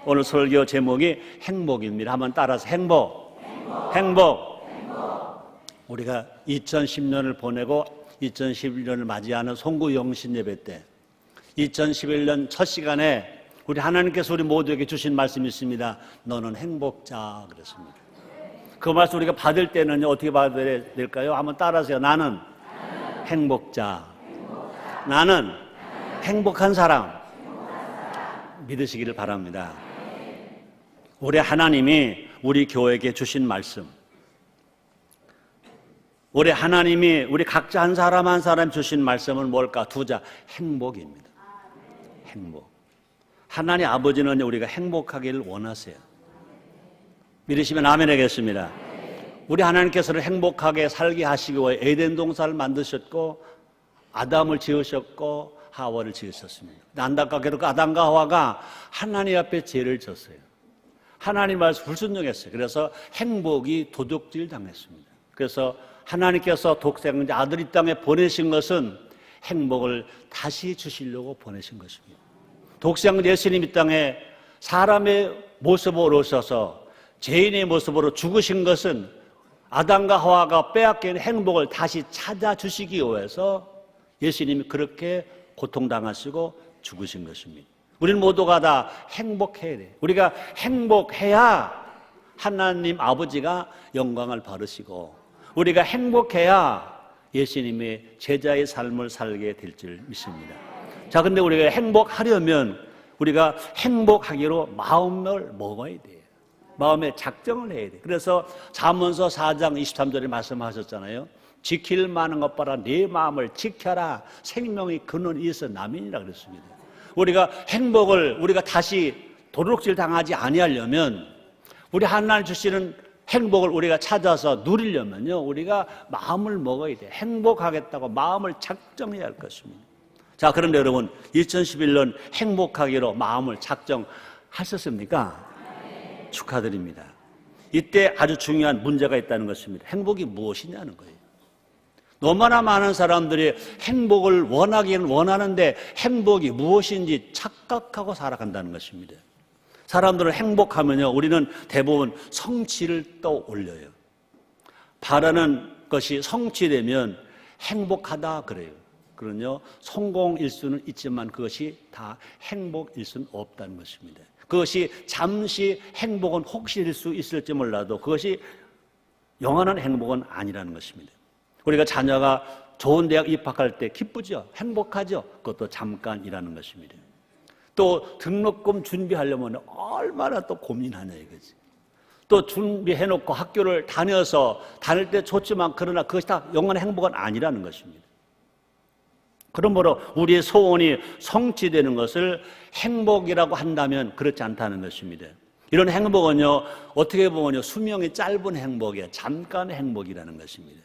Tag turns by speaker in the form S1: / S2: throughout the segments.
S1: 오늘 설교 제목이 행복입니다. 한번 따라서 행복. 우리가 2010년을 보내고 2011년을 맞이하는 송구 영신 예배 때 2011년 첫 시간에 우리 하나님께서 우리 모두에게 주신 말씀이 있습니다. 너는 행복자 그랬습니다. 그 말씀 우리가 받을 때는 어떻게 받아야 될까요? 한번 따라하세요. 나는 행복자. 나는 행복한 사람. 믿으시기를 바랍니다. 올해 하나님이 우리 교회에게 주신 말씀, 올해 하나님이 우리 각자 한 사람 주신 말씀은 뭘까? 두자, 행복입니다. 행복. 하나님 아버지는 우리가 행복하기를 원하세요. 믿으시면 아멘 하겠습니다. 우리 하나님께서는 행복하게 살게 하시기 위해 에덴 동산을 만드셨고 아담을 지으셨고 하와를 지으셨습니다. 안타깝게도 그 아담과 하와가 하나님 앞에 죄를 졌어요. 하나님 말씀 불순종했어요. 그래서 행복이 도둑질 당했습니다. 그래서 하나님께서 독생자 아들 이 땅에 보내신 것은 행복을 다시 주시려고 보내신 것입니다. 독생자 예수님 이 땅에 사람의 모습으로 오셔서 죄인의 모습으로 죽으신 것은 아담과 하와가 빼앗긴 행복을 다시 찾아주시기 위해서 예수님이 그렇게 고통당하시고 죽으신 것입니다. 우리는 모두가 다 행복해야 돼요. 우리가 행복해야 하나님 아버지가 영광을 받으시고 우리가 행복해야 예수님의 제자의 삶을 살게 될 줄 믿습니다. 자, 근데 우리가 행복하려면 우리가 행복하기로 마음을 먹어야 돼요. 마음에 작정을 해야 돼요. 그래서 잠언서 4장 23절에 말씀하셨잖아요. 지킬 만한 것보다 네 마음을 지켜라. 생명의 근원이 있어 남이니라 그랬습니다. 우리가 행복을 우리가 다시 도둑질 당하지 아니하려면 우리 하나님 주시는 행복을 우리가 찾아서 누리려면요, 우리가 마음을 먹어야 돼요. 행복하겠다고 마음을 작정해야 할 것입니다. 자, 그런데 여러분, 2011년 행복하기로 마음을 작정하셨습니까? 네. 축하드립니다. 이때 아주 중요한 문제가 있다는 것입니다. 행복이 무엇이냐는 거예요. 너무나 많은 사람들이 행복을 원하긴 원하는데 행복이 무엇인지 착각하고 살아간다는 것입니다. 사람들은 행복하면요, 우리는 대부분 성취를 떠올려요. 바라는 것이 성취되면 행복하다 그래요. 그러면요, 성공일 수는 있지만 그것이 다 행복일 수는 없다는 것입니다. 그것이 잠시 행복은 혹시일 수 있을지 몰라도 그것이 영원한 행복은 아니라는 것입니다. 우리가 자녀가 좋은 대학 입학할 때 기쁘죠? 행복하죠? 그것도 잠깐이라는 것입니다. 또 등록금 준비하려면 얼마나 또 고민하냐 이거지. 또 준비해놓고 학교를 다닐 때 좋지만 그러나 그것이 다 영원한 행복은 아니라는 것입니다. 그러므로 우리의 소원이 성취되는 것을 행복이라고 한다면 그렇지 않다는 것입니다. 이런 행복은요, 어떻게 보면요, 수명이 짧은 행복이에요. 잠깐의 행복이라는 것입니다.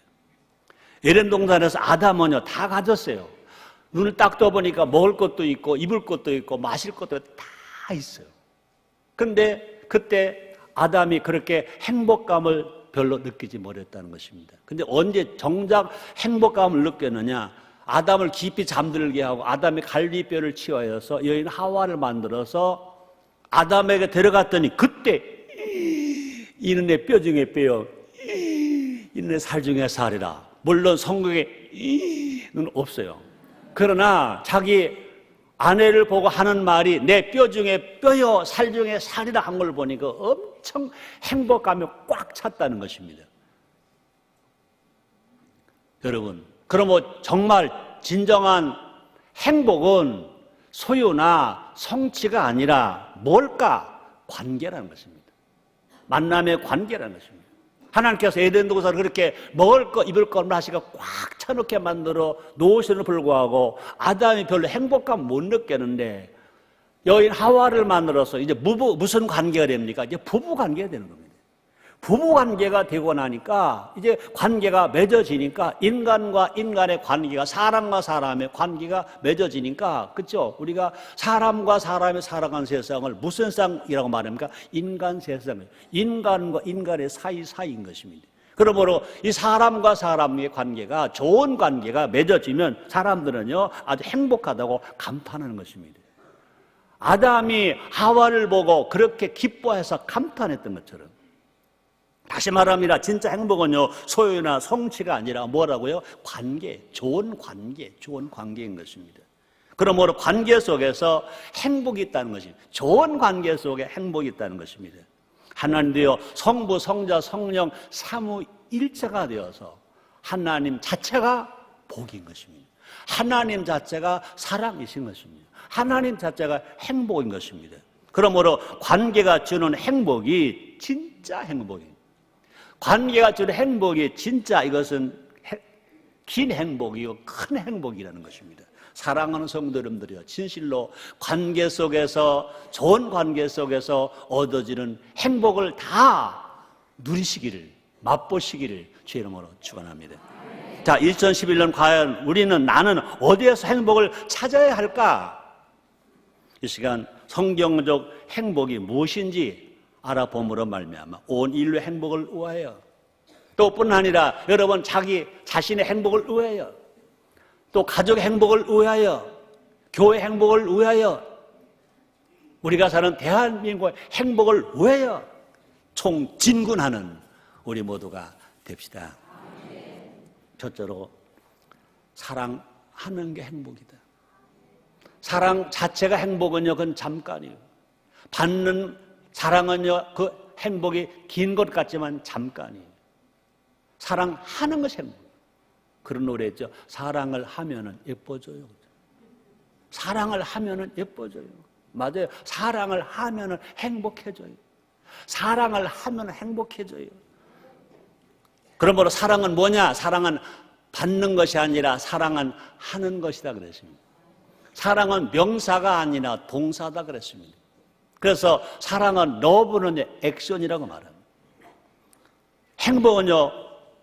S1: 에덴 동산에서 아담은요, 다 가졌어요. 눈을 딱 떠보니까 먹을 것도 있고 입을 것도 있고 마실 것도 다 있어요. 그런데 그때 아담이 그렇게 행복감을 별로 느끼지 못했다는 것입니다. 근데 언제 정작 행복감을 느꼈느냐? 아담을 깊이 잠들게 하고 아담의 갈비뼈를 치워서 여인 하와를 만들어서 아담에게 데려갔더니 그때 이는 내 뼈 중에 뼈요, 이는 내 살 중에 살이라. 물론 성경에는 없어요. 그러나 자기 아내를 보고 하는 말이 내 뼈 중에 뼈요 살 중에 살이라 한 걸 보니까 엄청 행복감이 꽉 찼다는 것입니다. 여러분, 그러면 정말 진정한 행복은 소유나 성취가 아니라 뭘까? 관계라는 것입니다. 만남의 관계라는 것입니다. 하나님께서 에덴 동산을 그렇게 먹을 것, 입을 것을 하시고 꽉 차놓게 만들어 놓으시는 불구하고 아담이 별로 행복감 못 느꼈는데 여인 하와를 만들어서 이제 무슨 관계가 됩니까? 이제 부부 관계가 되는 겁니다. 부부 관계가 되고 나니까 이제 관계가 맺어지니까 인간과 인간의 관계가 사람과 사람의 관계가 맺어지니까 그렇죠? 우리가 사람과 사람이 살아가는 세상을 무슨 세상이라고 말합니까? 인간 세상이에요. 인간과 인간의 사이인 것입니다. 그러므로 이 사람과 사람의 관계가 좋은 관계가 맺어지면 사람들은요 아주 행복하다고 감탄하는 것입니다. 아담이 하와를 보고 그렇게 기뻐해서 감탄했던 것처럼, 다시 말합니다. 진짜 행복은요, 소유나 성취가 아니라 뭐라고요? 관계, 좋은 관계인 것입니다. 그러므로 관계 속에서 행복이 있다는 것입니다. 좋은 관계 속에 행복이 있다는 것입니다. 하나님도요, 성부, 성자, 성령 삼위일체가 되어서 하나님 자체가 복인 것입니다. 하나님 자체가 사랑이신 것입니다. 하나님 자체가 행복인 것입니다. 그러므로 관계가 주는 행복이 진짜 행복입니다. 관계가 주는 행복이 진짜 이것은 긴 행복이요, 큰 행복이라는 것입니다. 사랑하는 성도 여러분들이요, 진실로 관계 속에서, 좋은 관계 속에서 얻어지는 행복을 다 누리시기를, 맛보시기를 주의 이름으로 축원합니다. 자, 2011년 과연 나는 어디에서 행복을 찾아야 할까? 이 시간 성경적 행복이 무엇인지 알아봄으로 말미암아 온 인류의 행복을 위하여, 또 뿐 아니라 여러분 자기 자신의 행복을 위하여, 또 가족의 행복을 위하여, 교회 행복을 위하여, 우리가 사는 대한민국의 행복을 위하여 총진군하는 우리 모두가 됩시다. 첫째로 사랑하는 게 행복이다. 사랑 자체가 행복은요, 그건 잠깐이에요. 받는 사랑은요, 그 행복이 긴 것 같지만 잠깐이에요. 사랑하는 것이 행복. 그런 노래 있죠. 사랑을 하면은 예뻐져요. 사랑을 하면은 예뻐져요. 맞아요. 사랑을 하면은 행복해져요. 사랑을 하면 행복해져요. 그러므로 사랑은 뭐냐? 사랑은 받는 것이 아니라 사랑은 하는 것이다 그랬습니다. 사랑은 명사가 아니라 동사다 그랬습니다. 그래서 사랑은 러브는 액션이라고 말합니다. 행복은요,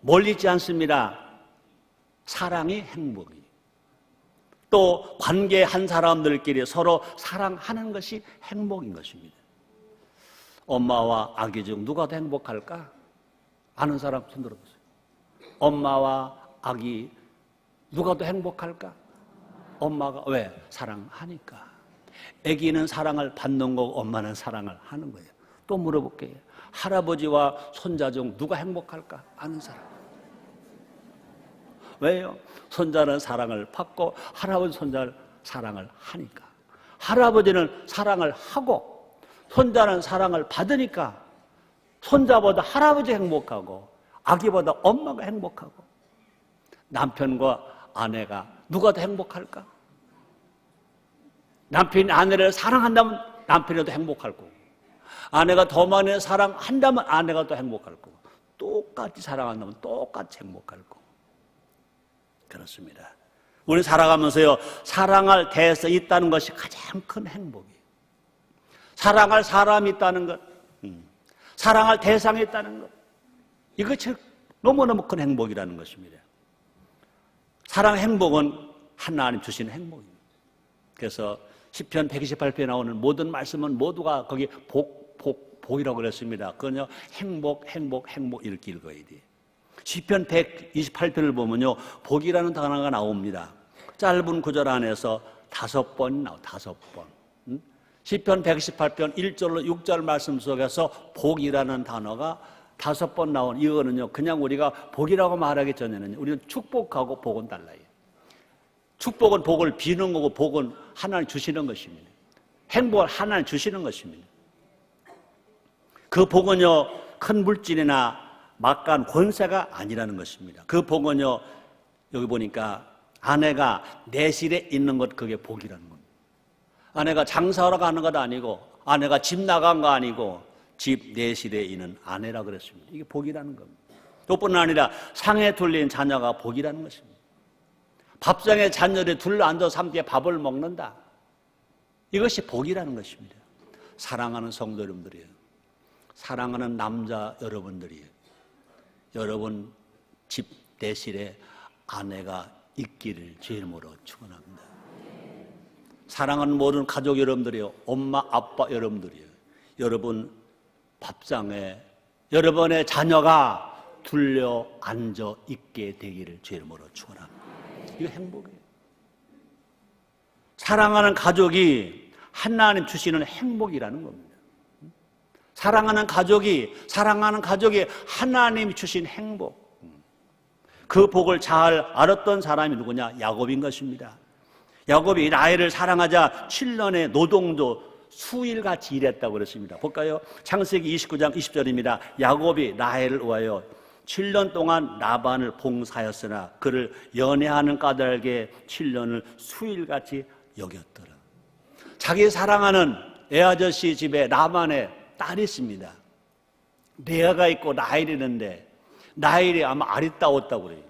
S1: 멀리 있지 않습니다. 사랑이 행복이에요. 또 관계한 사람들끼리 서로 사랑하는 것이 행복인 것입니다. 엄마와 아기 중 누가 더 행복할까? 아는 사람 손 들어보세요. 엄마와 아기 누가 더 행복할까? 엄마가. 왜? 사랑하니까. 아기는 사랑을 받는 거고 엄마는 사랑을 하는 거예요. 또 물어볼게요. 할아버지와 손자 중 누가 행복할까? 아는 사람. 왜요? 손자는 사랑을 받고 할아버지, 손자를 사랑을 하니까. 할아버지는 사랑을 하고 손자는 사랑을 받으니까 손자보다 할아버지 행복하고 아기보다 엄마가 행복하고. 남편과 아내가 누가 더 행복할까? 남편이 아내를 사랑한다면 남편이 더 행복할 거고, 아내가 더 많이 사랑한다면 아내가 더 행복할 거고, 똑같이 사랑한다면 똑같이 행복할 거고. 그렇습니다. 우리 살아가면서요, 사랑할 대에서 있다는 것이 가장 큰 행복이에요. 사랑할 사람이 있다는 것, 사랑할 대상이 있다는 것, 이것이 너무너무 큰 행복이라는 것입니다. 사랑 행복은 하나님 주신 행복입니다. 그래서 시편 128편에 나오는 모든 말씀은 모두가 거기 복이라고 그랬습니다. 그건요, 행복 이렇게 읽어야 돼요. 시편 128편을 보면요, 복이라는 단어가 나옵니다. 짧은 구절 안에서 5번 나와요. 5번. 시편 118편 1절로 6절 말씀 속에서 복이라는 단어가 5번 나온 이거는요, 그냥 우리가 복이라고 말하기 전에는 우리는 축복하고 복은 달라요. 축복은 복을 비는 거고 복은 하나님 주시는 것입니다. 행복을 하나님 주시는 것입니다. 그 복은요, 큰 물질이나 막간 권세가 아니라는 것입니다. 그 복은요, 여기 보니까 아내가 내실에 있는 것, 그게 복이라는 겁니다. 아내가 장사하러 가는 것 아니고, 아내가 집 나간 거 아니고, 집 내실에 있는 아내라 그랬습니다. 이게 복이라는 겁니다. 또뿐 아니라 상에 둘린 자녀가 복이라는 것입니다. 밥상에 자녀들이 둘러앉아서 함께 밥을 먹는다. 이것이 복이라는 것입니다. 사랑하는 성도 여러분들이에요. 사랑하는 남자 여러분들이에요. 여러분 집 내실에 아내가 있기를 주의 이름으로 축원합니다. 사랑하는 모든 가족 여러분들이요, 엄마 아빠 여러분들이요, 여러분 밥상에 여러분의 자녀가 둘려 앉아 있게 되기를 주의 이름으로 축원합니다. 이거 행복이에요. 사랑하는 가족이 하나님 주시는 행복이라는 겁니다. 사랑하는 가족이 하나님이 주신 행복, 그 복을 잘 알았던 사람이 누구냐? 야곱인 것입니다. 야곱이 라헬을 사랑하자 7년의 노동도 수일같이 일했다고 그랬습니다. 볼까요? 창세기 29장 20절입니다. 야곱이 라헬을 위하여 7년 동안 라반을 봉사하였으나 그를 연애하는 까닭에 7년을 수일같이 여겼더라. 자기 사랑하는 애아저씨 집에 라반의 딸이 있습니다. 레아가 있고 라헬이 있는데 라헬이 아마 아리따웠다고 그래요.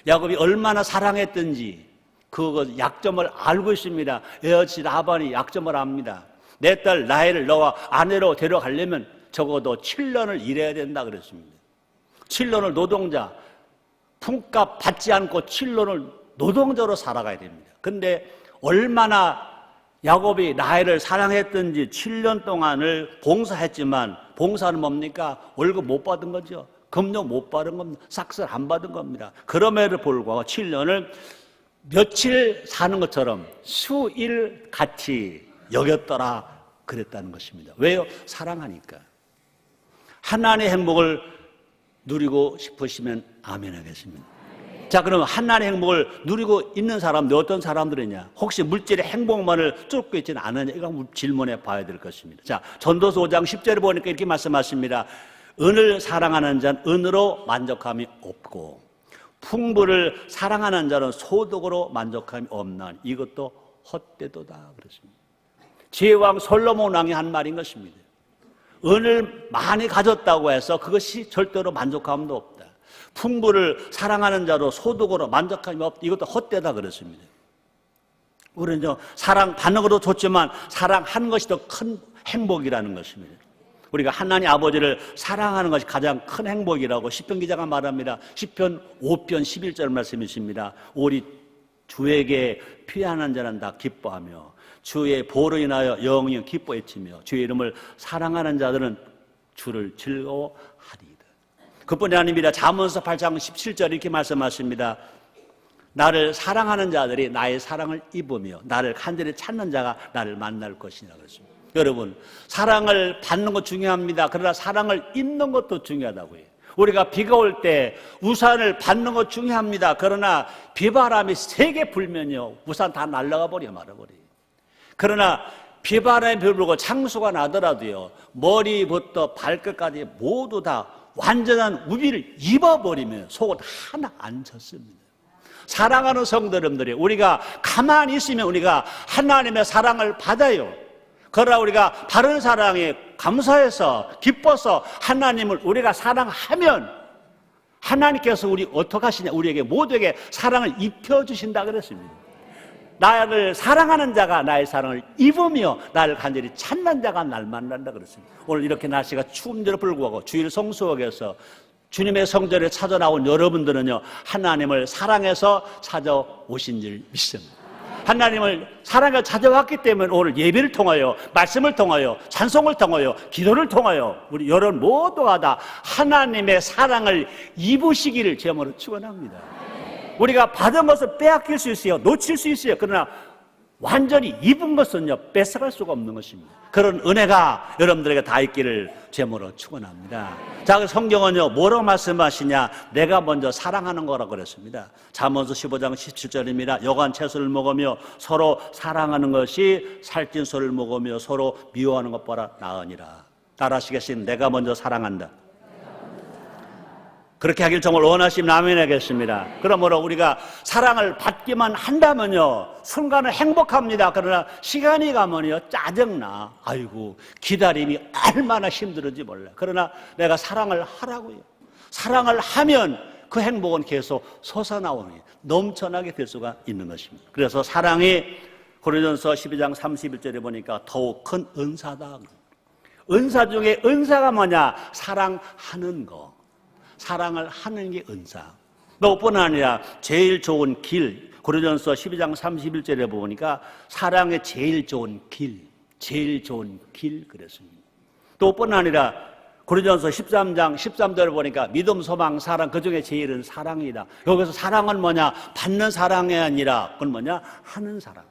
S1: 야곱이 얼마나 사랑했던지 그 약점을 알고 있습니다. 애아저씨 라반이 약점을 압니다. 내 딸 라헬을 너와 아내로 데려가려면 적어도 7년을 일해야 된다 그랬습니다. 7년을 노동자, 품값 받지 않고 7년을 노동자로 살아가야 됩니다. 근데 얼마나 야곱이 라헬을 사랑했던지 7년 동안을 봉사했지만, 봉사는 뭡니까? 월급 못 받은 거죠. 금도 못 받은 겁니다. 싹쓸 안 받은 겁니다. 그럼에도 불구하고 7년을 며칠 사는 것처럼 수일 같이 여겼더라 그랬다는 것입니다. 왜요? 사랑하니까. 하나님의 행복을 누리고 싶으시면 아멘 하겠습니다. 자, 그럼 하나님의 행복을 누리고 있는 사람들 어떤 사람들이냐? 혹시 물질의 행복만을 쫓고 있지는 않느냐? 이거 질문해 봐야 될 것입니다. 자, 전도서 5장 10절에 보니까 이렇게 말씀하십니다. 은을 사랑하는 자는 은으로 만족함이 없고 풍부를 사랑하는 자는 소득으로 만족함이 없나니 이것도 헛되도다 그랬습니다. 제왕 솔로몬 왕이 한 말인 것입니다. 은을 많이 가졌다고 해서 그것이 절대로 만족함도 없다. 풍부를 사랑하는 자로 소득으로 만족함이 없다. 이것도 헛되다 그랬습니다. 우리는 사랑 받는 것도 좋지만 사랑하는 것이 더 큰 행복이라는 것입니다. 우리가 하나님 아버지를 사랑하는 것이 가장 큰 행복이라고 시편 기자가 말합니다. 시편 5편 11절 말씀이십니다. 우리 주에게 피하는 자는 다 기뻐하며 주의 보로 인하여 영이 기뻐했으며 주의 이름을 사랑하는 자들은 주를 즐거워하리이다. 그뿐이 아닙니다. 잠언서 8장 17절 이렇게 말씀하십니다. 나를 사랑하는 자들이 나의 사랑을 입으며 나를 간절히 찾는 자가 나를 만날 것이라 그랬습니다. 여러분, 사랑을 받는 것 중요합니다. 그러나 사랑을 입는 것도 중요하다고 해요. 우리가 비가 올 때 우산을 받는 것 중요합니다. 그러나 비바람이 세게 불면요 우산 다 날아가 버려 말아버려요. 그러나 비바람이 불고 창수가 나더라도요 머리부터 발끝까지 모두 다 완전한 우비를 입어버리면 속옷 하나 안 젖습니다. 사랑하는 성도 여러분들이 우리가 가만히 있으면 우리가 하나님의 사랑을 받아요. 그러나 우리가 다른 사랑에 감사해서 기뻐서 하나님을 우리가 사랑하면 하나님께서 우리 어떻게 하시냐? 우리에게 모두에게 사랑을 입혀주신다 그랬습니다. 나를 사랑하는 자가 나의 사랑을 입으며 나를 간절히 찾는 자가 날 만난다 그랬습니다. 오늘 이렇게 날씨가 추운데도 불구하고 주일 성수역에서 주님의 성전에 찾아 나온 여러분들은요 하나님을 사랑해서 찾아오신 줄 믿습니다. 하나님을 사랑해서 찾아왔기 때문에 오늘 예배를 통하여 말씀을 통하여 찬송을 통하여 기도를 통하여 우리 여러분 모두가 다 하나님의 사랑을 입으시기를 제목으로 축원합니다. 우리가 받은 것을 빼앗길 수 있어요. 놓칠 수 있어요. 그러나 완전히 입은 것은요 뺏어갈 수가 없는 것입니다. 그런 은혜가 여러분들에게 다 있기를 제목으로 축원합니다. 자, 성경은요 뭐라고 말씀하시냐? 내가 먼저 사랑하는 거라고 그랬습니다. 잠언서 15장 17절입니다. 여간 채소를 먹으며 서로 사랑하는 것이 살찐 소를 먹으며 서로 미워하는 것보다 나으니라. 따라하시겠습니다. 내가 먼저 사랑한다. 그렇게 하길 정말 원하시면 아멘 하겠습니다. 그러므로 우리가 사랑을 받기만 한다면요 순간은 행복합니다. 그러나 시간이 가면요 짜증나. 아이고 기다림이 얼마나 힘들은지 몰라. 그러나 내가 사랑을 하라고요. 사랑을 하면 그 행복은 계속 솟아나오니 넘쳐나게 될 수가 있는 것입니다. 그래서 사랑이 고린도전서 12장 31절에 보니까 더욱 큰 은사다. 은사 중에 은사가 뭐냐? 사랑하는 거. 사랑을 하는 게 은사. 그뿐 아니라 제일 좋은 길, 고린도전서 12장 31절에 보니까 사랑의 제일 좋은 길 그랬습니다. 또뿐 아니라 고린도전서 13장 13절을 보니까 믿음, 소망, 사랑 그 중에 제일은 사랑이다. 여기서 사랑은 뭐냐? 받는 사랑이 아니라 그건 뭐냐? 하는 사랑.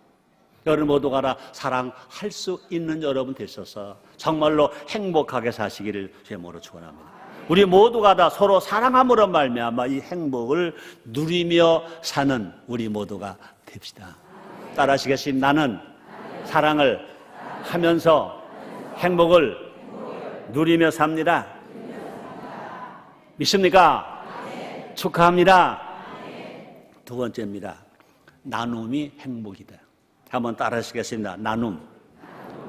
S1: 여러분 모두가 다 사랑할 수 있는 여러분 되셔서 정말로 행복하게 사시기를 제모로 축원합니다. 우리 모두가 다 서로 사랑함으로 말미암아 이 행복을 누리며 사는 우리 모두가 됩시다. 따라하시겠습니다. 나는 사랑을 하면서 행복을 누리며 삽니다. 믿습니까? 축하합니다. 두 번째입니다. 나눔이 행복이다. 한번 따라하시겠습니다. 나눔,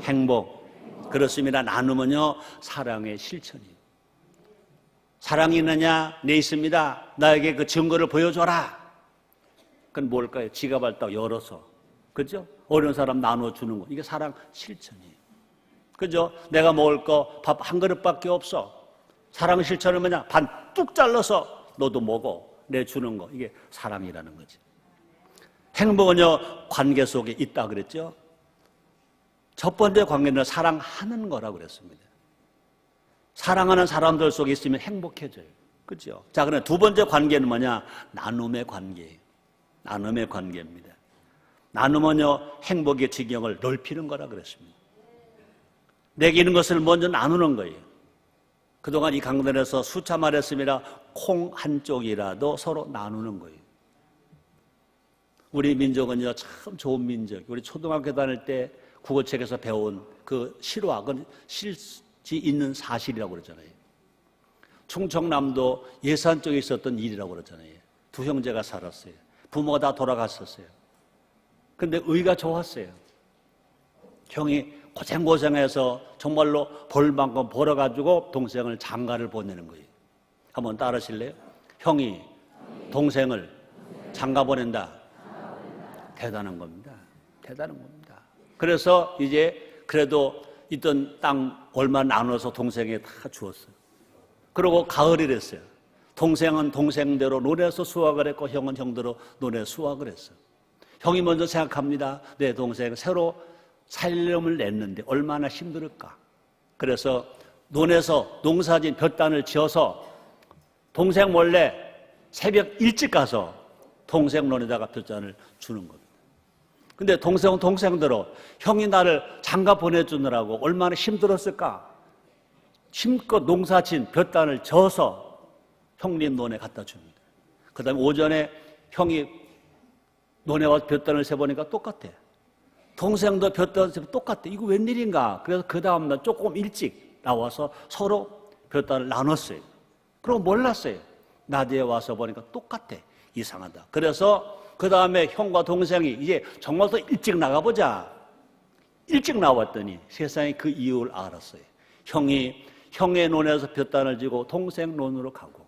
S1: 행복. 그렇습니다. 나눔은요, 사랑의 실천이에요. 사랑이 있느냐? 네, 있습니다. 나에게 그 증거를 보여줘라. 그건 뭘까요? 지갑을 딱 열어서, 그죠? 어려운 사람 나눠주는 거. 이게 사랑 실천이에요. 그죠? 내가 먹을 거 밥 한 그릇밖에 없어. 사랑 실천은 뭐냐? 반 뚝 잘라서 너도 먹어. 내 주는 거. 이게 사랑이라는 거지. 행복은요, 관계 속에 있다 그랬죠? 첫 번째 관계는 사랑하는 거라고 그랬습니다. 사랑하는 사람들 속에 있으면 행복해져요. 그죠? 자, 그럼 두 번째 관계는 뭐냐? 나눔의 관계예요. 나눔의 관계입니다. 나눔은요, 행복의 지경을 넓히는 거라 그랬습니다. 내게 있는 것을 먼저 나누는 거예요. 그동안 이 강단에서 수차 말했습니다. 콩 한 쪽이라도 서로 나누는 거예요. 우리 민족은요, 참 좋은 민족. 우리 초등학교 다닐 때 국어책에서 배운 그 실화, 그건 실지 있는 사실이라고 그러잖아요. 충청남도 예산 쪽에 있었던 일이라고 그러잖아요. 두 형제가 살았어요. 부모가 다 돌아갔었어요. 근데 의가 좋았어요. 형이 고생고생해서 정말로 벌만큼 벌어가지고 동생을 장가를 보내는 거예요. 한번 따라하실래요? 형이 동생을 장가 보낸다. 대단한 겁니다. 대단한 겁니다. 그래서 이제 그래도 있던 땅 얼마 나눠서 동생에게 다 주었어요. 그리고 가을이 됐어요. 동생은 동생대로 논에서 수확을 했고 형은 형대로 논에 수확을 했어요. 형이 먼저 생각합니다. 내 동생 새로 살림을 냈는데 얼마나 힘들을까. 그래서 논에서 농사진 볕단을 지어서 동생 몰래 새벽 일찍 가서 동생 논에다가 볕단을 주는 겁니다. 근데 동생은 동생대로 형이 나를 장가 보내주느라고 얼마나 힘들었을까. 힘껏 농사진 볕단을 져서 형님 논에 갖다 줍니다. 그 다음에 오전에 형이 논에 와서 볕단을 세보니까 똑같아. 동생도 볕단을 세보니까 똑같아. 이거 웬일인가. 그래서 그 다음날 조금 일찍 나와서 서로 볕단을 나눴어요. 그럼 몰랐어요. 낮에 와서 보니까 똑같아. 이상하다. 그래서 그 다음에 형과 동생이 이제 정말 더 일찍 나가보자. 일찍 나왔더니 세상에 그 이유를 알았어요. 형이 형의 논에서 볕단을 지고 동생 논으로 가고,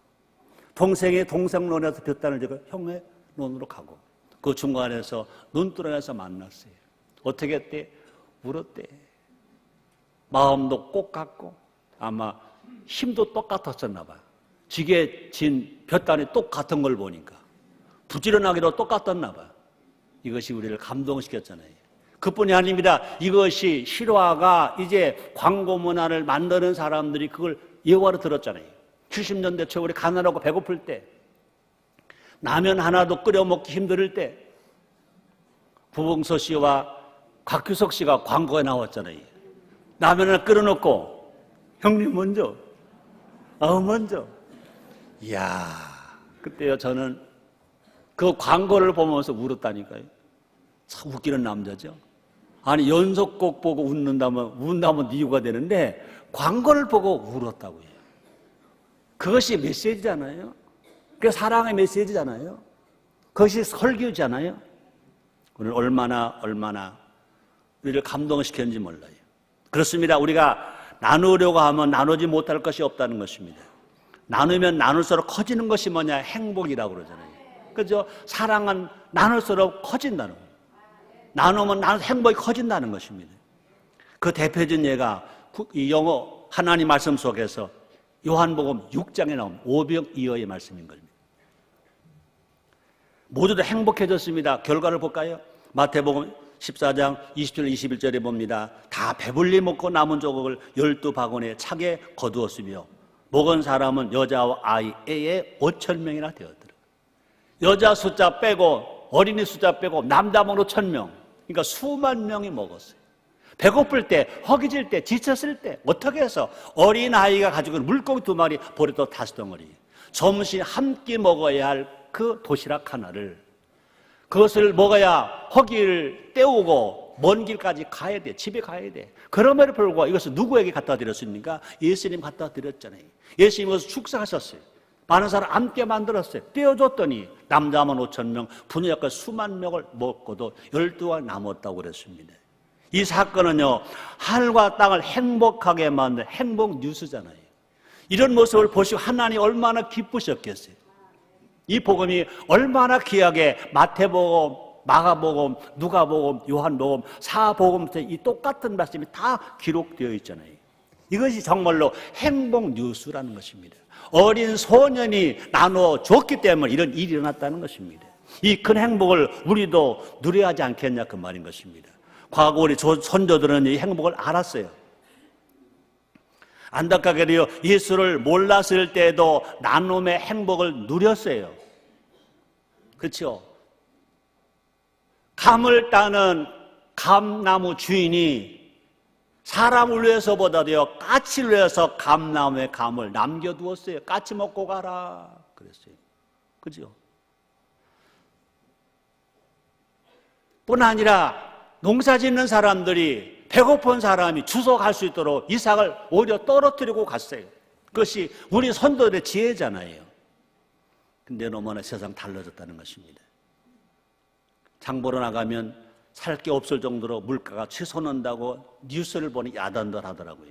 S1: 동생이 동생 논에서 볕단을 지고 형의 논으로 가고, 그 중간에서 눈두렁에서 만났어요. 어떻게 했대? 울었대. 마음도 꼭 같고 아마 힘도 똑같았었나 봐. 지게 진 볕단이 똑같은 걸 보니까 부지런하기로 똑같았나 봐. 이것이 우리를 감동시켰잖아요. 그뿐이 아닙니다. 이것이 실화가 이제 광고 문화를 만드는 사람들이 그걸 예화로 들었잖아요. 70년대 초 우리 가난하고 배고플 때, 라면 하나도 끓여 먹기 힘들 때 부봉서 씨와 곽규석 씨가 광고에 나왔잖아요. 라면을 끓여놓고 형님 먼저, 먼저. 이야, 그때요 저는 그 광고를 보면서 울었다니까요. 참 웃기는 남자죠. 아니 연속곡 보고 운다면 이유가 되는데 광고를 보고 울었다고요. 그것이 메시지잖아요. 그게 사랑의 메시지잖아요. 그것이 설교잖아요. 오늘 얼마나 우리를 감동시켰는지 몰라요. 그렇습니다. 우리가 나누려고 하면 나누지 못할 것이 없다는 것입니다. 나누면 나눌수록 커지는 것이 뭐냐? 행복이라고 그러잖아요. 그죠? 사랑은 나눌수록 커진다는 거예요. 나누면 행복이 커진다는 것입니다. 그 대표적인 예가 이 영어 하나님 말씀 속에서 요한복음 6장에 나온 오병이어의 말씀인 겁니다. 모두 다 행복해졌습니다. 결과를 볼까요? 마태복음 14장 20절 21절에 봅니다. 다 배불리 먹고 남은 조각을 12바구니에 차게 거두었으며 먹은 사람은 여자와 아이, 애에 5,000명이나 되었더라. 여자 숫자 빼고 어린이 숫자 빼고 남자만으로 1,000명. 그러니까 수만 명이 먹었어요. 배고플 때, 허기질 때, 지쳤을 때 어떻게 해서 어린아이가 가지고 있는 물고기 2마리, 보리떡 5덩어리, 점심 한 끼 먹어야 할 그 도시락 하나를, 그것을 먹어야 허기를 때우고 먼 길까지 가야 돼. 집에 가야 돼. 그럼에도 불구하고 이것을 누구에게 갖다 드렸습니까? 예수님 갖다 드렸잖아요. 예수님 이것을 축사하셨어요. 많은 사람 함께 만들었어요. 떼어줬더니 남자만 5,000명, 분야가 수만 명을 먹고도 12가 남았다고 그랬습니다. 이 사건은요, 하늘과 땅을 행복하게 만든 행복 뉴스잖아요. 이런 모습을 보시고 하나님 얼마나 기쁘셨겠어요. 이 복음이 얼마나 귀하게 마태복음, 마가복음, 누가복음, 요한복음, 사복음 이 똑같은 말씀이 다 기록되어 있잖아요. 이것이 정말로 행복 뉴스라는 것입니다. 어린 소년이 나누어 줬기 때문에 이런 일이 일어났다는 것입니다. 이 큰 행복을 우리도 누려야 하지 않겠냐 그 말인 것입니다. 과거 우리 선조들은 이 행복을 알았어요. 안타깝게도 예수를 몰랐을 때도 나눔의 행복을 누렸어요. 그렇죠? 감을 따는 감나무 주인이 사람을 위해서보다도요, 까치를 위해서 감나무의 감을 남겨두었어요. 까치 먹고 가라 그랬어요. 그죠? 뿐 아니라 농사 짓는 사람들이 배고픈 사람이 주워 갈 수 있도록 이삭을 오히려 떨어뜨리고 갔어요. 그것이 우리 선조들의 지혜잖아요. 근데 너무나 세상 달라졌다는 것입니다. 장 보러 나가면 살 게 없을 정도로 물가가 치솟는다고 뉴스를 보니 야단들 하더라고요.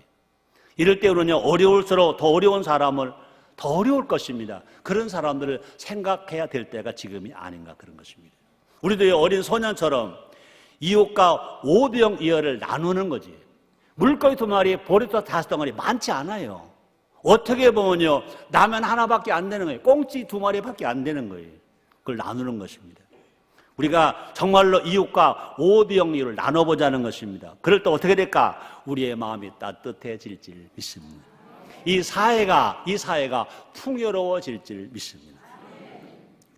S1: 이럴 때로는요, 어려울수록 더 어려운 사람을 더 어려울 것입니다. 그런 사람들을 생각해야 될 때가 지금이 아닌가 그런 것입니다. 우리도 어린 소년처럼 이웃과 오병이어를 나누는 거지. 물고기 2마리, 보리떡 5덩어리 많지 않아요. 어떻게 보면요, 라면 하나밖에 안 되는 거예요. 꽁치 2마리밖에 안 되는 거예요. 그걸 나누는 것입니다. 우리가 정말로 이웃과 오병이어를 나눠보자는 것입니다. 그럴 때 어떻게 될까? 우리의 마음이 따뜻해질 줄 믿습니다. 이 사회가 풍요로워질 줄 믿습니다.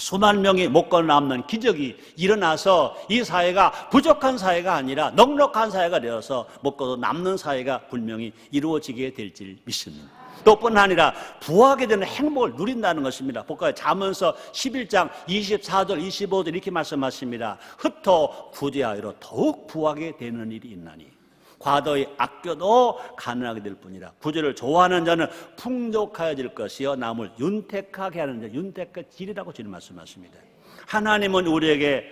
S1: 수만 명이 먹고 남는 기적이 일어나서 이 사회가 부족한 사회가 아니라 넉넉한 사회가 되어서 먹고도 남는 사회가 분명히 이루어지게 될 줄 믿습니다. 또 뿐 아니라 부하게 되는 행복을 누린다는 것입니다. 볼까요? 잠언서 11장 24절 25절 이렇게 말씀하십니다. 흩어 구제하여로 더욱 부하게 되는 일이 있나니 과도히 아껴도 가난하게 될 뿐이라. 구제를 좋아하는 자는 풍족하여질 것이요 남을 윤택하게 하는 자 윤택한 질이라고 주님 말씀하십니다. 하나님은 우리에게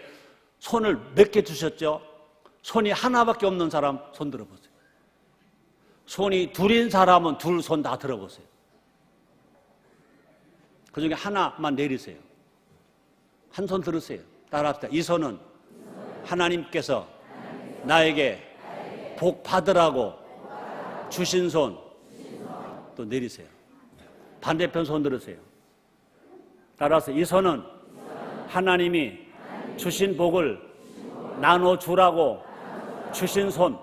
S1: 손을 몇 개 주셨죠? 손이 하나밖에 없는 사람 손 들어보세요. 손이 둘인 사람은 둘 손 다 들어보세요. 그 중에 하나만 내리세요. 한 손 들으세요. 따라합시다. 이 손은 하나님께서 나에게 복 받으라고 주신 손. 또 내리세요. 반대편 손 들으세요. 따라서 이 손은 하나님이 주신 복을 나눠주라고 주신 손.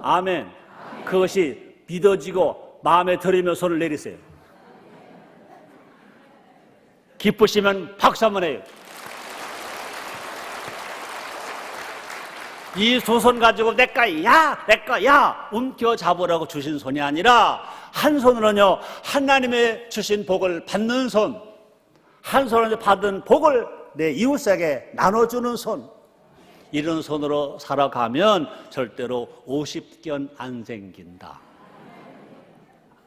S1: 아멘. 그것이 믿어지고 마음에 들으며 손을 내리세요. 기쁘시면 박수 한번 해요. 이 두 손 가지고 내 거야 움켜 잡으라고 주신 손이 아니라 한 손으로는요 하나님의 주신 복을 받는 손, 한 손으로 받은 복을 내 이웃에게 나눠주는 손, 이런 손으로 살아가면 절대로 50견 안 생긴다.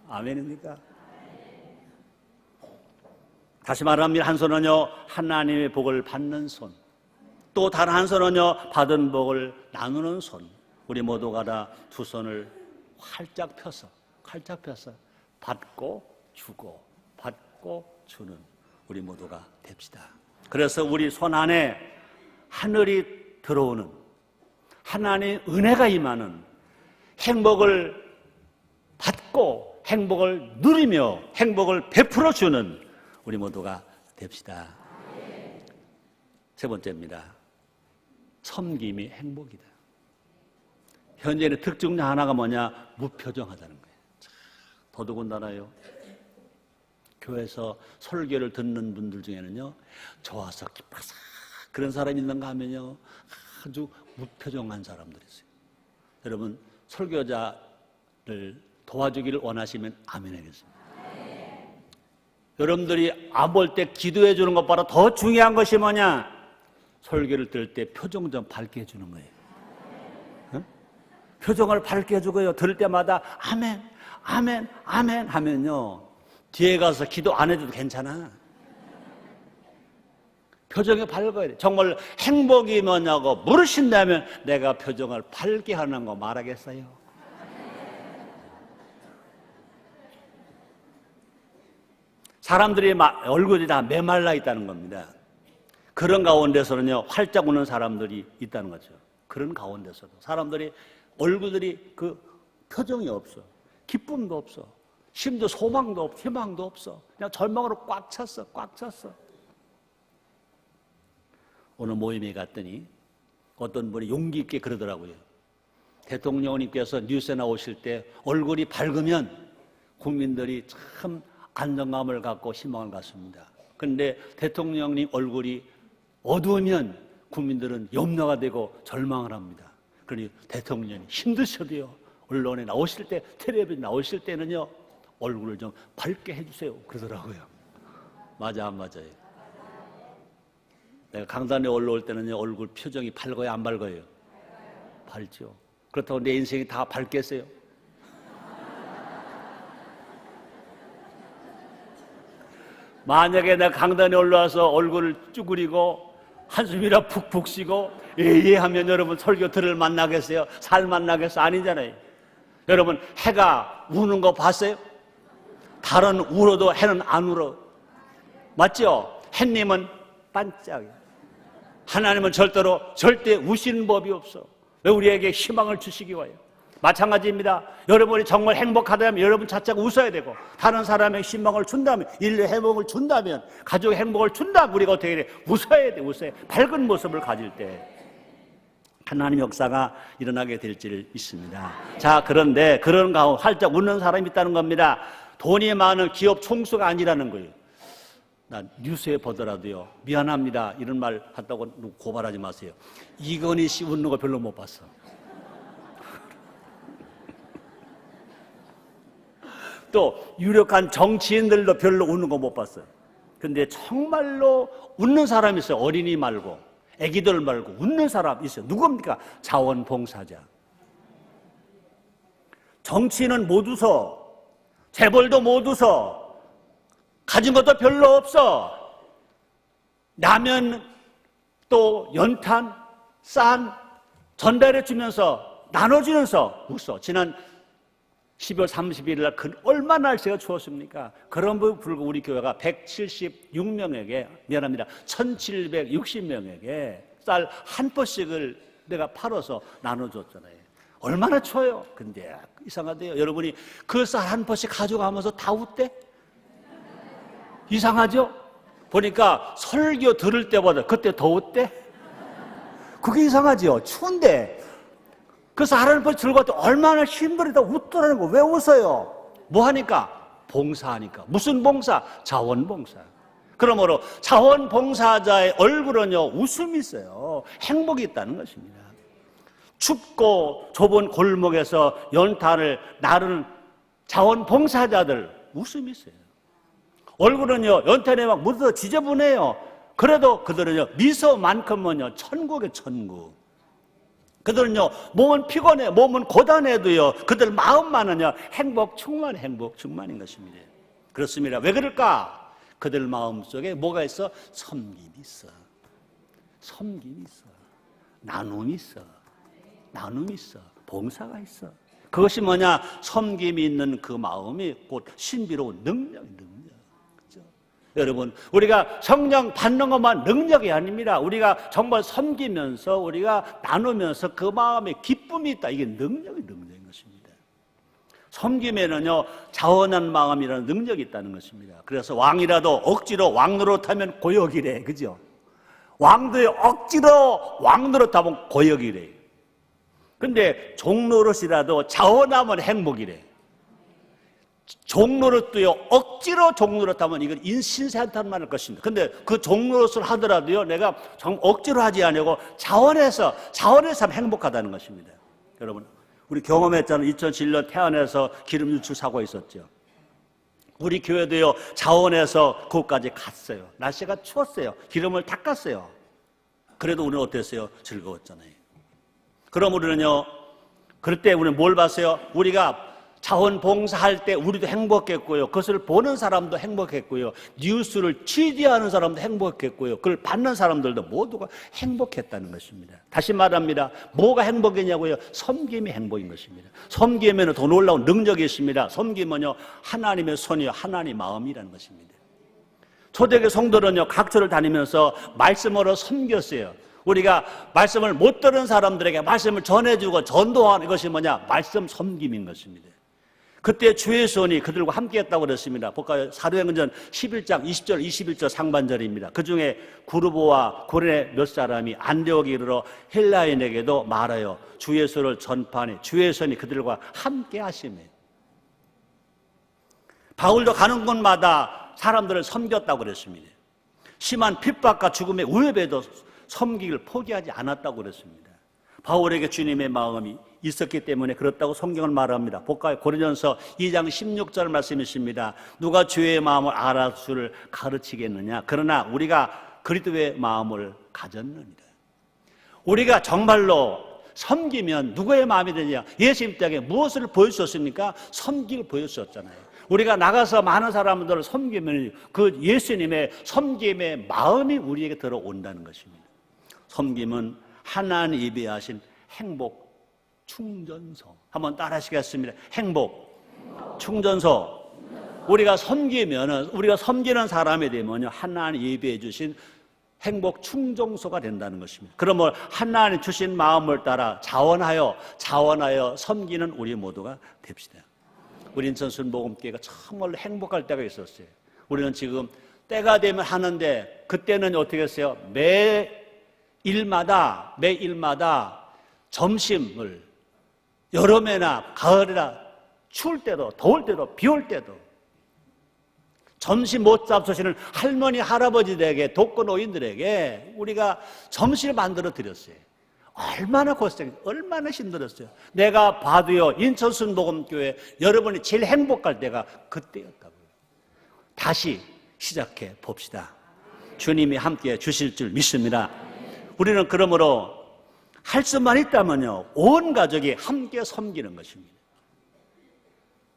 S1: 아멘입니까? 다시 말하면 한 손은요 하나님의 복을 받는 손, 또 다른 한 손은요 받은 복을 나누는 손. 우리 모두가 다 두 손을 활짝 펴서 받고 주고 받고 주는 우리 모두가 됩시다. 그래서 우리 손 안에 하늘이 들어오는 하나님의 은혜가 임하는 행복을 받고 행복을 누리며 행복을 베풀어 주는 우리 모두가 됩시다. 세 번째입니다. 섬김이 행복이다. 현재는 특징 하나가 뭐냐? 무표정하다는 거예요. 더더군다나요. 교회에서 설교를 듣는 분들 중에는요, 좋아서 기뻐서 그런 사람이 있는가 하면요, 아주 무표정한 사람들이 있어요. 여러분, 설교자를 도와주기를 원하시면 아멘 하겠습니다. 여러분들이 볼 때 기도해 주는 것보다 더 중요한 것이 뭐냐? 설교를 들을 때 표정 좀 밝게 해주는 거예요. 어? 표정을 밝게 해주고요. 들을 때마다 아멘, 아멘, 아멘 하면요, 뒤에 가서 기도 안 해줘도 괜찮아. 표정이 밝아야 돼. 정말 행복이 뭐냐고 물으신다면 내가 표정을 밝게 하는 거 말하겠어요? 사람들이 얼굴이 다 메말라 있다는 겁니다. 그런 가운데서는요, 활짝 웃는 사람들이 있다는 거죠. 그런 가운데서도 사람들이 얼굴들이 그 표정이 없어. 기쁨도 없어. 심지어 소망도 없어. 희망도 없어. 그냥 절망으로 꽉 찼어. 꽉 찼어. 오늘 모임에 갔더니 어떤 분이 용기 있게 그러더라고요. 대통령님께서 뉴스에 나오실 때 얼굴이 밝으면 국민들이 참 안정감을 갖고 희망을 갖습니다. 그런데 대통령님 얼굴이 어두우면 국민들은 염려가 되고 절망을 합니다. 그러니 대통령이 힘드셔도요, 언론에 나오실 때, 텔레비전 나오실 때는요, 얼굴을 좀 밝게 해주세요 그러더라고요. 맞아, 안 맞아요? 내가 강단에 올라올 때는요, 얼굴 표정이 밝아요, 안 밝아요? 밝죠. 그렇다고 내 인생이 다 밝겠어요? 만약에 내가 강단에 올라와서 얼굴을 쭈그리고 한숨이라 푹푹 쉬고 예예 하면 여러분 설교 들을 만나겠어요? 살 만나겠어요? 아니잖아요. 여러분, 해가 우는 거 봤어요? 달은 울어도 해는 안 울어. 맞죠? 햇님은 반짝이에요. 하나님은 절대 우시는 법이 없어. 왜 우리에게 희망을 주시기 위하여. 마찬가지입니다. 여러분이 정말 행복하다면 여러분 자체가 웃어야 되고, 다른 사람의 희망을 준다면, 인류의 행복을 준다면, 가족의 행복을 준다면 우리가 어떻게 해? 웃어야 돼. 웃어야 돼. 밝은 모습을 가질 때 하나님의 역사가 일어나게 될 줄 믿습니다. 자, 그런데 그런 가운데 활짝 웃는 사람이 있다는 겁니다. 돈이 많은 기업 총수가 아니라는 거예요. 나 뉴스에 보더라도요, 미안합니다 이런 말 한다고 고발하지 마세요. 이건희 씨 웃는 거 별로 못 봤어. 또 유력한 정치인들도 별로 웃는 거 못 봤어요. 근데 정말로 웃는 사람이 있어요. 어린이 말고, 애기들 말고 웃는 사람 있어요. 누굽니까? 자원봉사자. 정치인은 못 웃어. 재벌도 못 웃어. 가진 것도 별로 없어. 라면 또 연탄, 쌀 전달해 주면서 나눠주면서 웃어. 지난 12월 31일 날 얼마나 날씨가 추웠습니까? 그런 부분 불구 우리 교회가 176명에게, 미안합니다, 1760명에게 쌀 한 포씩을 내가 팔아서 나눠줬잖아요. 얼마나 추워요. 근데 이상하대요. 여러분이 그 쌀 한 포씩 가져가면서 다 웃대? 이상하죠? 보니까 설교 들을 때보다 그때 더 웃대? 그게 이상하죠? 추운데 그래서 하나님 앞에 들고 왔더니 얼마나 힘들다 웃더라는 거. 왜 웃어요? 뭐 하니까? 봉사하니까. 무슨 봉사? 자원봉사. 그러므로 자원봉사자의 얼굴은요, 웃음이 있어요. 행복이 있다는 것입니다. 춥고 좁은 골목에서 연탄을 나르는 자원봉사자들 웃음이 있어요. 얼굴은요, 연탄에 막 묻어서 지저분해요. 그래도 그들은요, 미소만큼은요, 천국의 천국. 그들은요, 몸은 피곤해, 몸은 고단해도요, 그들 마음만은요, 행복 충만인 것입니다. 그렇습니다. 왜 그럴까? 그들 마음 속에 뭐가 있어? 섬김이 있어. 섬김이 있어. 나눔이 있어. 나눔이 있어. 봉사가 있어. 그것이 뭐냐? 섬김이 있는 그 마음이 곧 신비로운 능력. 여러분, 우리가 성령 받는 것만 능력이 아닙니다. 우리가 정말 섬기면서, 우리가 나누면서 그 마음에 기쁨이 있다. 이게 능력인 것입니다. 섬김에는요, 자원한 마음이라는 능력이 있다는 것입니다. 그래서 왕이라도 억지로 왕 노릇하면 고역이래. 그죠? 왕도 억지로 왕 노릇하면 고역이래. 근데 종 노릇이라도 자원하면 행복이래. 종로릇도요, 억지로 종로릇 하면 이건 신세한탄 말할 것입니다. 근데 그 종로릇을 하더라도요, 내가 억지로 하지 아니고 자원해서 하면 행복하다는 것입니다. 여러분, 우리 경험했잖아요. 2007년 태안에서 기름 유출 사고 있었죠. 우리 교회도요, 자원해서 그곳까지 갔어요. 날씨가 추웠어요. 기름을 닦았어요. 그래도 우리는 어땠어요? 즐거웠잖아요. 그럼 우리는요, 그럴 때 우리는 뭘 봤어요? 우리가 자원봉사할 때 우리도 행복했고요. 그것을 보는 사람도 행복했고요. 뉴스를 취재하는 사람도 행복했고요. 그걸 받는 사람들도 모두가 행복했다는 것입니다. 다시 말합니다. 뭐가 행복이냐고요? 섬김이 행복인 것입니다. 섬기면 더 놀라운 능력이 있습니다. 섬기면요, 하나님의 손이요, 하나님의 마음이라는 것입니다. 초대교회 성도는요, 각처를 다니면서 말씀으로 섬겼어요. 우리가 말씀을 못 들은 사람들에게 말씀을 전해주고 전도하는 것이 뭐냐? 말씀 섬김인 것입니다. 그때 주의 손이 그들과 함께 했다고 그랬습니다. 볼까요? 사도행전 11장 20절 21절 상반절입니다. 그 중에 구르보와 고레네 몇 사람이 안디옥에 이르러 헬라인에게도 말하여 주의 손을 전파하니 주의 손이 그들과 함께 하시며, 바울도 가는 곳마다 사람들을 섬겼다고 그랬습니다. 심한 핍박과 죽음의 위협에도 섬기기를 포기하지 않았다고 그랬습니다. 바울에게 주님의 마음이 있었기 때문에 그렇다고 성경은 말합니다. 볼까요? 고린도전서 2장 16절 말씀이십니다. 누가 주의 마음을 알아주를 가르치겠느냐? 그러나 우리가 그리스도의 마음을 가졌느니라. 우리가 정말로 섬기면 누구의 마음이 되냐? 예수님 때에 무엇을 보여주셨습니까? 섬기를 보여주셨잖아요. 우리가 나가서 많은 사람들을 섬기면 그 예수님의 섬김의 마음이 우리에게 들어온다는 것입니다. 섬김은 하나님 예비하신 행복 충전소. 한번 따라 하시겠습니다. 행복 충전소. 우리가 섬기면은, 우리가 섬기는 사람이 되면요, 하나님 예비해 주신 행복 충전소가 된다는 것입니다. 그러면 하나님 주신 마음을 따라 자원하여 섬기는 우리 모두가 됩시다. 우리 인천 순복음교회가 정말로 행복할 때가 있었어요. 우리는 지금 때가 되면 하는데, 그때는 어떻게 했어요? 매일마다 점심을 여름에나 가을이나 추울 때도 더울 때도 비 올 때도 점심 못 잡수시는 할머니 할아버지들에게, 독거노인들에게 우리가 점심을 만들어 드렸어요. 얼마나 얼마나 힘들었어요. 내가 봐도요, 인천 순복음교회 여러분이 제일 행복할 때가 그때였다고요. 다시 시작해 봅시다. 주님이 함께 주실 줄 믿습니다. 우리는 그러므로 할 수만 있다면요, 온 가족이 함께 섬기는 것입니다.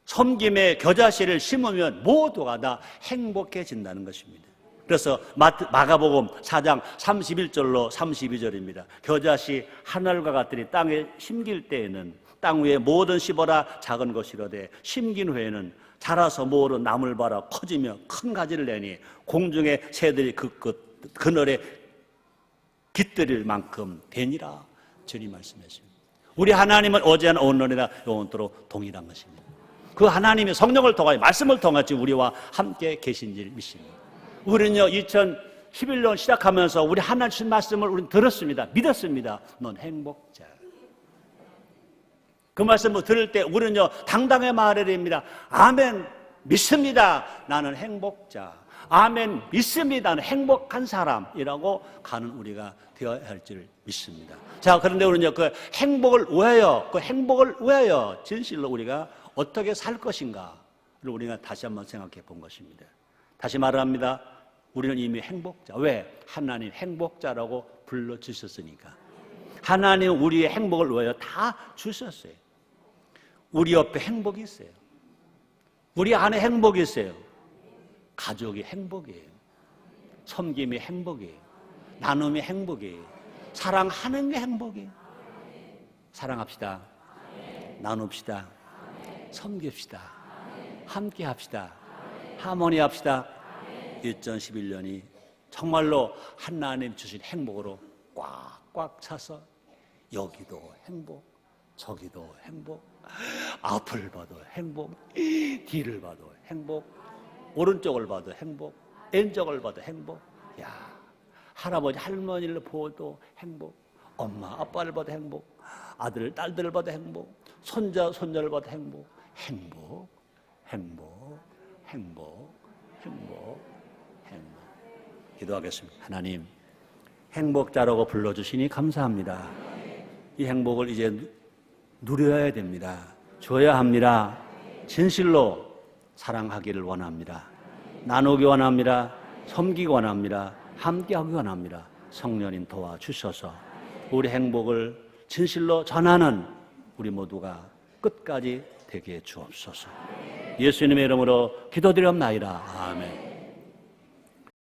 S1: 섬김의 겨자씨를 심으면 모두가 다 행복해진다는 것입니다. 그래서 마가복음 4장 31절로 32절입니다. 겨자씨 하늘과 같으니 땅에 심길 때에는 땅 위에 모든 씹어라 작은 것이로되 심긴 후에는 자라서 모으는 나물 봐라 커지며 큰 가지를 내니 공중의 새들이 그늘에 깃들일 만큼 되니라. 주님 말씀하십니다. 우리 하나님은 어제나 오늘이나 영원토록 동일한 것입니다. 그 하나님이 성령을 통하여 말씀을 통하여 우리와 함께 계신 줄 믿습니다. 우리는요, 2011년 시작하면서 우리 하나님 주신 말씀을 우리는 들었습니다. 믿었습니다. 넌 행복자. 그 말씀을 들을 때 우리는요, 당당히 말해야 됩니다. 아멘, 믿습니다. 나는 행복자. 아멘, 믿습니다. 나는 행복한 사람이라고 가는 우리가 되어야 할 줄 믿습니다. 자, 그런데 우리는요, 그 행복을 위하여 진실로 우리가 어떻게 살 것인가를 우리가 다시 한번 생각해 본 것입니다. 다시 말합니다. 우리는 이미 행복자. 왜? 하나님 행복자라고 불러주셨으니까. 하나님은 우리의 행복을 위하여 다 주셨어요. 우리 옆에 행복이 있어요. 우리 안에 행복이 있어요. 가족이 행복이에요. 섬김이 행복이에요. 나눔이 행복이에요. 사랑하는 게 행복이에요. 사랑합시다. 나눕시다. 섬깁시다. 함께 합시다. 하모니합시다. 2011년이 정말로 하나님 주신 행복으로 꽉꽉 차서 여기도 행복, 저기도 행복, 앞을 봐도 행복, 뒤를 봐도 행복, 오른쪽을 봐도 행복, 왼쪽을 봐도 행복. 야, 할아버지 할머니를 보도 행복, 엄마 아빠를 봐도 행복, 아들 딸들을 봐도 행복, 손자 손녀를 봐도 행복. 행복, 행복, 행복, 행복, 행복. 기도하겠습니다. 하나님, 행복자라고 불러주시니 감사합니다. 이 행복을 이제 누려야 됩니다. 줘야 합니다. 진실로 사랑하기를 원합니다. 나누기 원합니다. 섬기기 원합니다. 함께하기 원합니다. 성령님 도와주셔서 우리 행복을 진실로 전하는 우리 모두가 끝까지 되게 해 주옵소서. 예수님의 이름으로 기도드리옵나이다. 아멘.